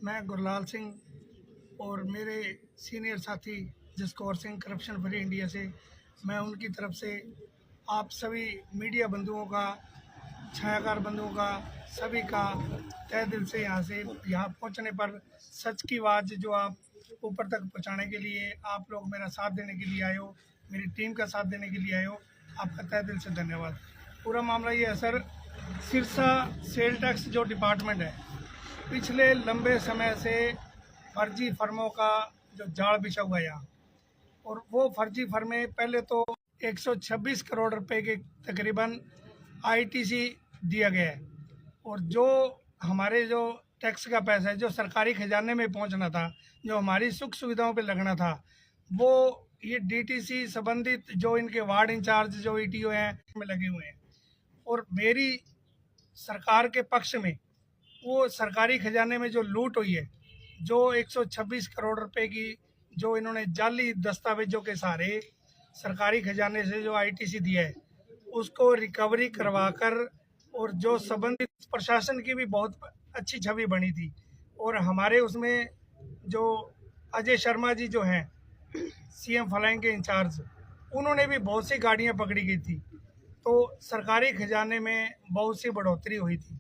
मैं गुरलाल सिंह और मेरे सीनियर साथी Jaskaur Singh corruption free India से, मैं उनकी तरफ से आप सभी मीडिया बंधुओं का, छायाकार बंधुओं का, सभी का तहे दिल से यहाँ पहुँचने पर सच की आवाज़ जो आप ऊपर तक पहुँचाने के लिए आप लोग मेरा साथ देने के लिए आए हो, मेरी टीम का साथ देने के लिए आए हो, आपका तहे दिल से धन्यवाद। पूरा मामला ये है सर, सिरसा सेल टैक्स जो डिपार्टमेंट है, पिछले लंबे समय से फर्जी फर्मों का जो जाल बिछा हुआ है यहाँ, और वो फर्जी फर्में पहले तो 126 करोड़ रुपए के तकरीबन आईटीसी दिया गया है, और जो हमारे जो टैक्स का पैसा है जो सरकारी खजाने में पहुंचना था, जो हमारी सुख सुविधाओं पे लगना था, वो ये डीटीसी संबंधित जो इनके वार्ड इंचार्ज जो ईटीओ हैं में लगे हुए हैं। और मेरी सरकार के पक्ष में वो सरकारी खजाने में जो लूट हुई है, जो 126 करोड़ रुपए की जो इन्होंने जाली दस्तावेजों के सहारे सरकारी खजाने से जो आईटीसी दिया है, उसको रिकवरी करवाकर, और जो संबंधित प्रशासन की भी बहुत अच्छी छवि बनी थी, और हमारे उसमें जो अजय शर्मा जी जो हैं सीएम फ्लाइंग के इंचार्ज, उन्होंने भी बहुत सी गाड़ियां पकड़ी गई थी, तो सरकारी खजाने में बहुत सी बढ़ोतरी हुई थी।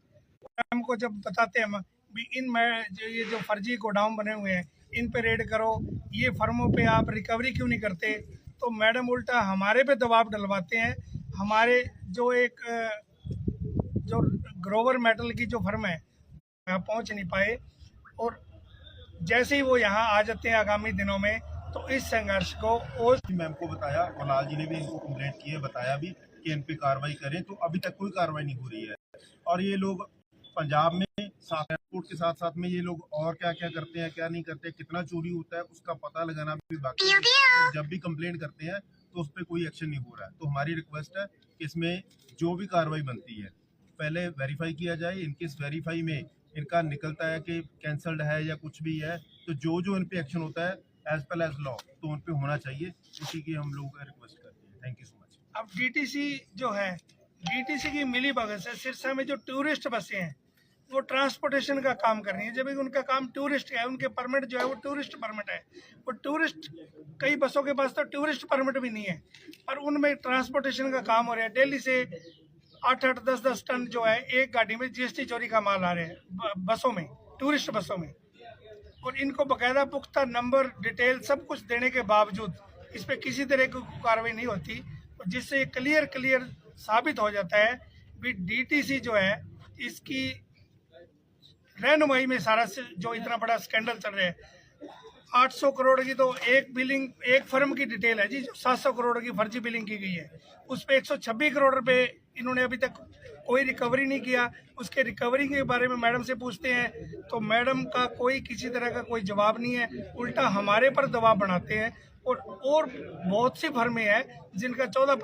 हमको जब बताते हैं भी ये जो फर्जी गोडाउन बने हुए हैं, इन पे रेड करो, ये फर्मों पे आप रिकवरी क्यों नहीं करते, तो मैडम उल्टा हमारे पे दबाव डलवाते हैं। हमारे जो एक जो ग्रोवर मेटल की जो फर्म है यहाँ पहुँच नहीं पाए, और जैसे ही वो यहाँ आ जाते हैं आगामी दिनों में, तो इस संघर्ष को और मैम को बताया, गुरलाल जी ने भी इनको कंप्लेंट की है, बताया भी कि इन पे कार्रवाई करें, तो अभी तक कोई कार्रवाई नहीं हो रही है। और ये लोग पंजाब में एयरपोर्ट के साथ साथ में ये लोग और क्या क्या करते हैं, क्या नहीं करते, कितना चोरी होता है, उसका पता लगाना भी बाकी है। जब भी कंप्लेंट करते हैं तो उस पर कोई एक्शन नहीं हो रहा है। तो हमारी रिक्वेस्ट है कि इसमें जो भी कार्रवाई बनती है पहले वेरीफाई किया जाए। इनकेस वेरीफाई में इनका निकलता है कि कैंसल्ड है या कुछ भी है, तो जो इन पे एक्शन होता है एज पर एज लॉ तो उन पे होना चाहिए। इसी की हम लोग रिक्वेस्ट करते हैं। Thank you so much. अब डीटीसी जो है, डीटीसी की मिली भगत से सिरसा में जो टूरिस्ट बसें हैं वो ट्रांसपोर्टेशन का काम कर रही है, जब उनका काम टूरिस्ट का है, उनके परमिट जो है वो टूरिस्ट परमिट है। वो टूरिस्ट, कई बसों के पास तो टूरिस्ट परमिट भी नहीं है, पर उनमें ट्रांसपोर्टेशन का काम हो रहा है। दिल्ली से 8-8, 10-10 टन जो है एक गाड़ी में जीएसटी चोरी का माल आ रहे हैं बसों में, टूरिस्ट बसों में, और इनको बकायदा पुख्ता नंबर डिटेल सब कुछ देने के बावजूद इस पर किसी तरह की कार्रवाई नहीं होती, जिससे क्लियर साबित हो जाता है कि डीटीसी जो है इसकी रहनुमाई में सारा जो इतना बड़ा स्कैंडल चल रहा है। 800 करोड़ की तो एक बिलिंग, एक फर्म की डिटेल है जी, जो 700 करोड़ की फर्जी बिलिंग की गई है, उस पर 126 करोड़ रुपए इन्होंने अभी तक कोई रिकवरी नहीं किया। उसके रिकवरी के बारे में मैडम से पूछते हैं तो मैडम का कोई किसी तरह का कोई जवाब नहीं है, उल्टा हमारे पर दबाव बनाते हैं। और बहुत सी फर्में हैं जिनका 14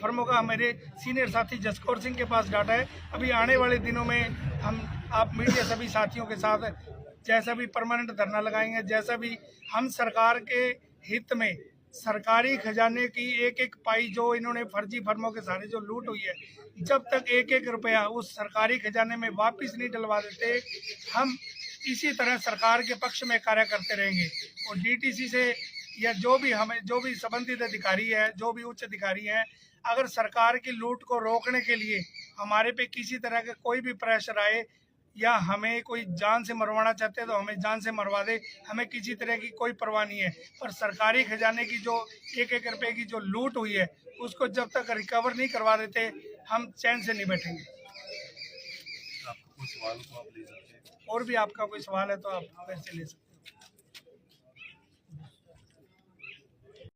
फर्मों का मेरे सीनियर साथी जसकौर सिंह के पास डाटा है। अभी आने वाले दिनों में हम आप मीडिया सभी साथियों के साथ जैसा भी परमानेंट धरना लगाएंगे, जैसा भी हम सरकार के हित में सरकारी खजाने की एक एक पाई जो इन्होंने फर्जी फर्मों के सारे जो लूट हुई है, जब तक एक एक रुपया उस सरकारी खजाने में वापस नहीं डलवा देते, हम इसी तरह सरकार के पक्ष में कार्य करते रहेंगे। और डीटीसी से या जो भी संबंधित अधिकारी है, जो भी उच्च अधिकारी हैं, अगर सरकार की लूट को रोकने के लिए हमारे पे किसी तरह का कोई भी प्रेशर आए या हमें कोई जान से मरवाना चाहते हैं तो हमें जान से मरवा दे, हमें किसी तरह की कोई परवाह नहीं है। पर सरकारी खजाने की जो एक एक रुपए की जो लूट हुई है, उसको जब तक रिकवर नहीं करवा देते, हम चैन से नहीं बैठेंगे। आपका कोई सवाल हो तो आप ले सकते हैं। और भी आपका कोई सवाल है तो आप मेरे से ले सकते हैं।